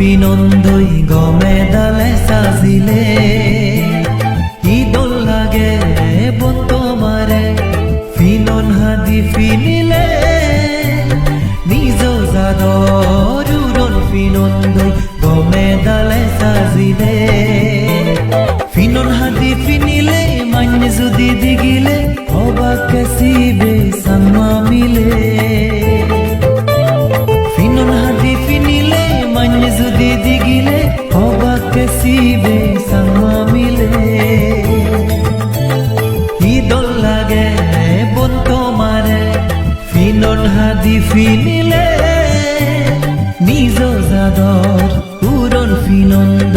ফিনন্দই গমে দালে সাজিলে ইদল লাগে বন্তমারে ফিনন হাদি ফিনিলে নিজ জাদর উরন ফিনন্দই গমে দালে সাজিলে ফিনন হাদি ফিনিলে মান্য যদি দিগিলে অবাক কাসিবে সাম্মা মিলে ফিনন হাদি ফিনিলে মান্য যদি দিগিলে অবাক কাসিবে সাম্মা মিলে ইদল লাগে বন্তমারে ফিনন হাদি ফিনিলে নিজ জাদর উরন ফিনন্দ